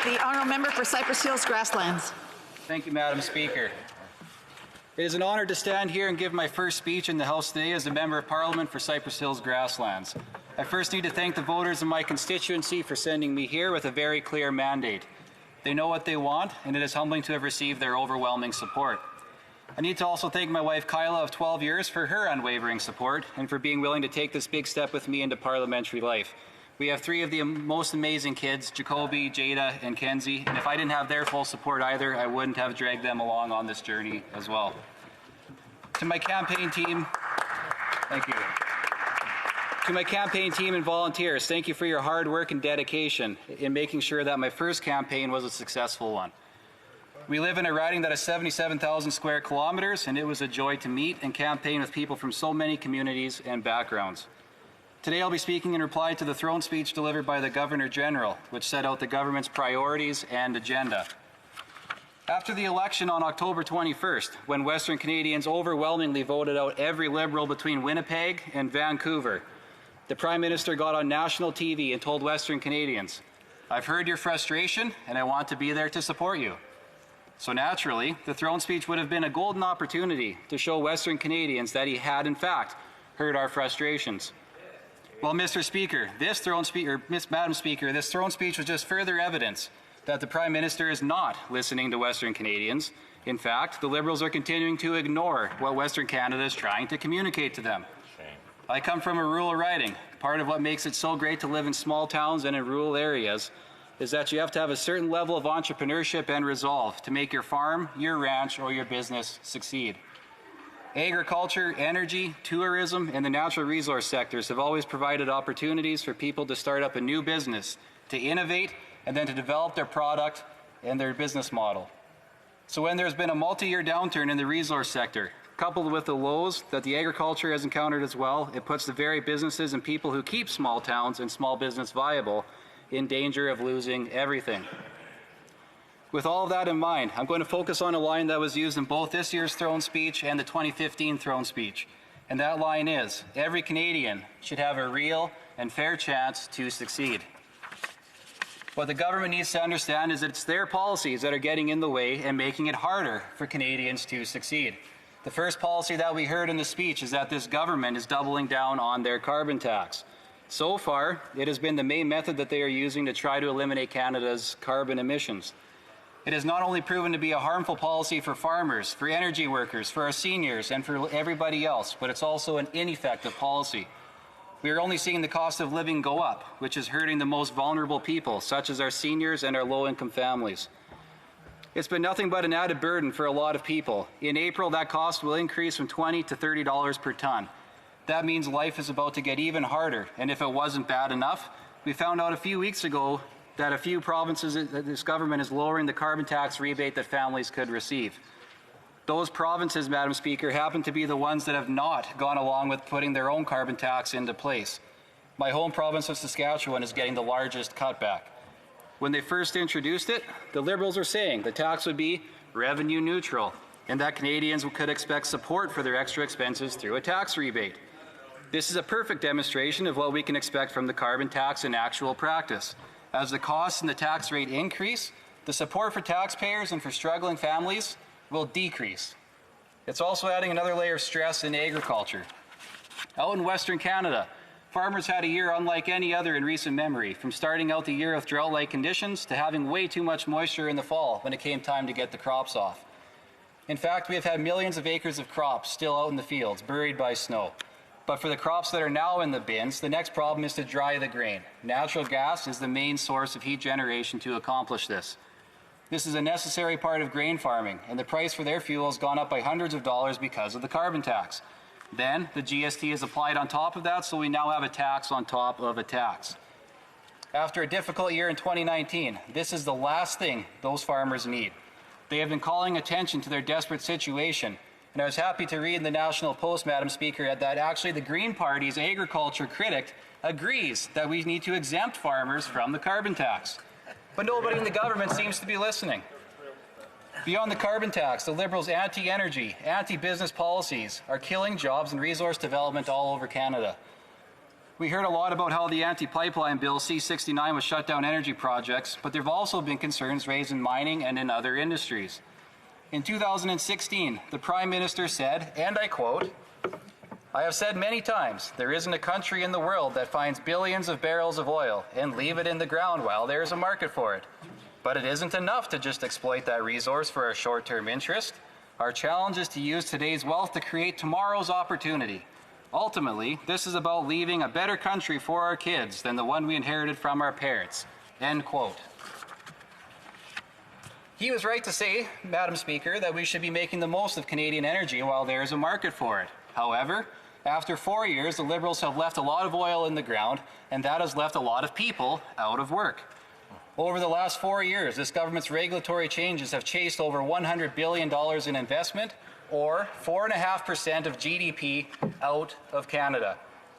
The honourable member for Cypress Hills Grasslands. Thank you, Madam Speaker. It is an honour to stand here and give my first speech in the House today as a Member of Parliament for Cypress Hills Grasslands. I first need to thank the voters in my constituency for sending me here with a very clear mandate. They know what they want, and it is humbling to have received their overwhelming support. I need to also thank my wife Kyla of 12 years for her unwavering support and for being willing to take this big step with me into parliamentary life. We have three of the most amazing kids, Jacoby, Jada, and Kenzie, and if I didn't have their full support either, I wouldn't have dragged them along on this journey as well. To my campaign team, thank you. To my campaign team and volunteers, thank you for your hard work and dedication in making sure that my first campaign was a successful one. We live in a riding that is 77,000 square kilometers, and it was a joy to meet and campaign with people from so many communities and backgrounds. Today I'll be speaking in reply to the throne speech delivered by the Governor General, which set out the government's priorities and agenda. After the election on October 21st, when Western Canadians overwhelmingly voted out every Liberal between Winnipeg and Vancouver, the Prime Minister got on national TV and told Western Canadians, "I've heard your frustration and I want to be there to support you." So naturally, the throne speech would have been a golden opportunity to show Western Canadians that he had in fact heard our frustrations. Well, Mr. Speaker, Madam Speaker, this throne speech was just further evidence that the Prime Minister is not listening to Western Canadians. In fact, the Liberals are continuing to ignore what Western Canada is trying to communicate to them. I come from a rural riding. Part of what makes it so great to live in small towns and in rural areas is that you have to have a certain level of entrepreneurship and resolve to make your farm, your ranch, or your business succeed. Agriculture, energy, tourism, and the natural resource sectors have always provided opportunities for people to start up a new business, to innovate, and then to develop their product and their business model. So when there's been a multi-year downturn in the resource sector, coupled with the lows that the agriculture has encountered as well, it puts the very businesses and people who keep small towns and small business viable in danger of losing everything. With all of that in mind, I'm going to focus on a line that was used in both this year's throne speech and the 2015 throne speech. And that line is, every Canadian should have a real and fair chance to succeed. What the government needs to understand is that it's their policies that are getting in the way and making it harder for Canadians to succeed. The first policy that we heard in the speech is that this government is doubling down on their carbon tax. So far, it has been the main method that they are using to try to eliminate Canada's carbon emissions. It has not only proven to be a harmful policy for farmers, for energy workers, for our seniors, and for everybody else, but it's also an ineffective policy. We are only seeing the cost of living go up, which is hurting the most vulnerable people, such as our seniors and our low-income families. It's been nothing but an added burden for a lot of people. In April, that cost will increase from $20 to $30 per ton. That means life is about to get even harder, and if it wasn't bad enough, we found out a few weeks ago that a few provinces, this government is lowering the carbon tax rebate that families could receive. Those provinces, Madam Speaker, happen to be the ones that have not gone along with putting their own carbon tax into place. My home province of Saskatchewan is getting the largest cutback. When they first introduced it, the Liberals were saying the tax would be revenue neutral and that Canadians could expect support for their extra expenses through a tax rebate. This is a perfect demonstration of what we can expect from the carbon tax in actual practice. As the costs and the tax rate increase, the support for taxpayers and for struggling families will decrease. It's also adding another layer of stress in agriculture. Out in Western Canada, farmers had a year unlike any other in recent memory, from starting out the year with drought-like conditions to having way too much moisture in the fall when it came time to get the crops off. In fact, we have had millions of acres of crops still out in the fields, buried by snow. But for the crops that are now in the bins, the next problem is to dry the grain. Natural gas is the main source of heat generation to accomplish this. This is a necessary part of grain farming, and the price for their fuel has gone up by hundreds of dollars because of the carbon tax. Then, the GST is applied on top of that, so we now have a tax on top of a tax. After a difficult year in 2019, this is the last thing those farmers need. They have been calling attention to their desperate situation, and I was happy to read in the National Post, Madam Speaker, that actually the Green Party's agriculture critic agrees that we need to exempt farmers from the carbon tax. But nobody in the government seems to be listening. Beyond the carbon tax, the Liberals' anti-energy, anti-business policies are killing jobs and resource development all over Canada. We heard a lot about how the anti-pipeline bill C-69 was shut down energy projects, but there have also been concerns raised in mining and in other industries. In 2016, the Prime Minister said, and I quote, "I have said many times, there isn't a country in the world that finds billions of barrels of oil and leave it in the ground while there is a market for it. But it isn't enough to just exploit that resource for a short-term interest. Our challenge is to use today's wealth to create tomorrow's opportunity. Ultimately, this is about leaving a better country for our kids than the one we inherited from our parents." End quote. He was right to say, Madam Speaker, that we should be making the most of Canadian energy while there is a market for it. However, after 4 years, the Liberals have left a lot of oil in the ground, and that has left a lot of people out of work. Over the last 4 years, this government's regulatory changes have chased over $100 billion in investment, or 4.5% of GDP, out of Canada.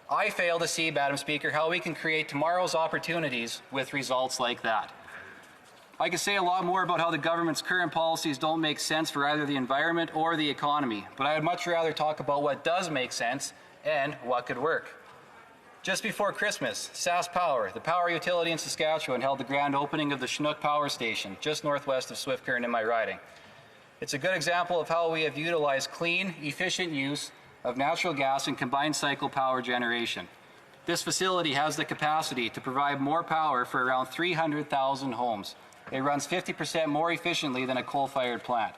I fail to see, Madam Speaker, how we can create tomorrow's opportunities with results like that. I could say a lot more about how the government's current policies don't make sense for either the environment or the economy, but I would much rather talk about what does make sense and what could work. Just before Christmas, SaskPower, the power utility in Saskatchewan, held the grand opening of the Chinook Power Station, just northwest of Swift Current in my riding. It's a good example of how we have utilized clean, efficient use of natural gas and combined cycle power generation. This facility has the capacity to provide more power for around 300,000 homes. It runs 50% more efficiently than a coal-fired plant.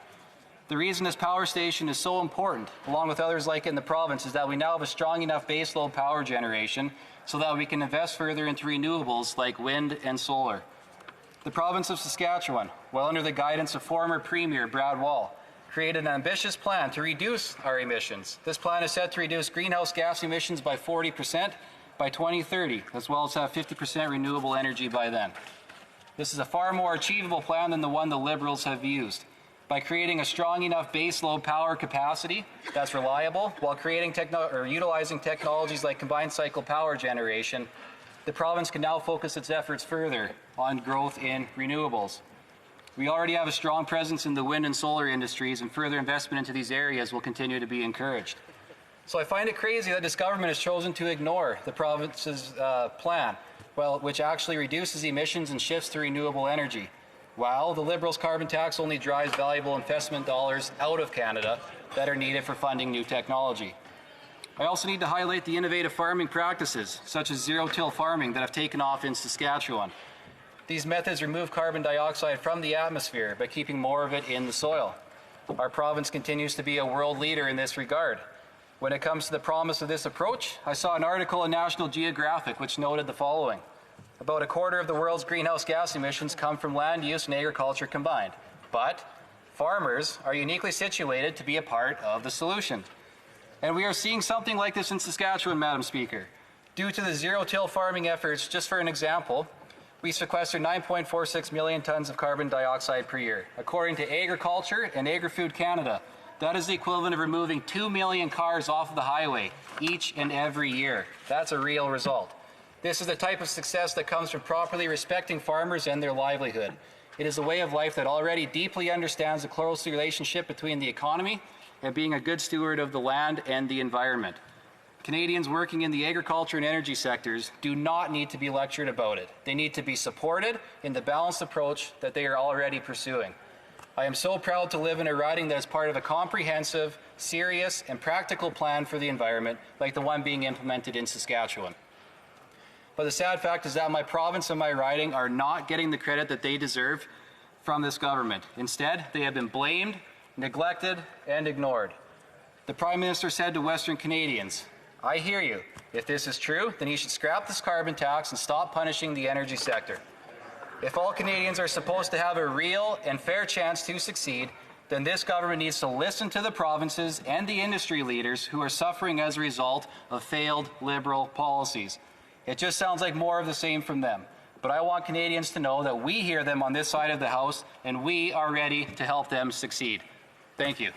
The reason this power station is so important, along with others like it in the province, is that we now have a strong enough baseload power generation so that we can invest further into renewables like wind and solar. The province of Saskatchewan, well under the guidance of former Premier Brad Wall, created an ambitious plan to reduce our emissions. This plan is set to reduce greenhouse gas emissions by 40% by 2030, as well as have 50% renewable energy by then. This is a far more achievable plan than the one the Liberals have used. By creating a strong enough baseload power capacity that's reliable while utilizing technologies like combined cycle power generation, the province can now focus its efforts further on growth in renewables. We already have a strong presence in the wind and solar industries, and further investment into these areas will continue to be encouraged. So I find it crazy that this government has chosen to ignore the province's plan, which actually reduces emissions and shifts to renewable energy, while the Liberals' carbon tax only drives valuable investment dollars out of Canada that are needed for funding new technology. I also need to highlight the innovative farming practices, such as zero-till farming, that have taken off in Saskatchewan. These methods remove carbon dioxide from the atmosphere by keeping more of it in the soil. Our province continues to be a world leader in this regard. When it comes to the promise of this approach, I saw an article in National Geographic which noted the following. About a quarter of the world's greenhouse gas emissions come from land use and agriculture combined. But farmers are uniquely situated to be a part of the solution. And we are seeing something like this in Saskatchewan, Madam Speaker. Due to the zero-till farming efforts, just for an example, we sequester 9.46 million tons of carbon dioxide per year. According to Agriculture and Agri-Food Canada, that is the equivalent of removing 2 million cars off of the highway each and every year. That's a real result. This is the type of success that comes from properly respecting farmers and their livelihood. It is a way of life that already deeply understands the close relationship between the economy and being a good steward of the land and the environment. Canadians working in the agriculture and energy sectors do not need to be lectured about it. They need to be supported in the balanced approach that they are already pursuing. I am so proud to live in a riding that is part of a comprehensive, serious, and practical plan for the environment like the one being implemented in Saskatchewan. But the sad fact is that my province and my riding are not getting the credit that they deserve from this government. Instead, they have been blamed, neglected, and ignored. The Prime Minister said to Western Canadians, "I hear you. If this is true, then you should scrap this carbon tax and stop punishing the energy sector. If all Canadians are supposed to have a real and fair chance to succeed, then this government needs to listen to the provinces and the industry leaders who are suffering as a result of failed Liberal policies. It just sounds like more of the same from them. But I want Canadians to know that we hear them on this side of the House, and we are ready to help them succeed." Thank you.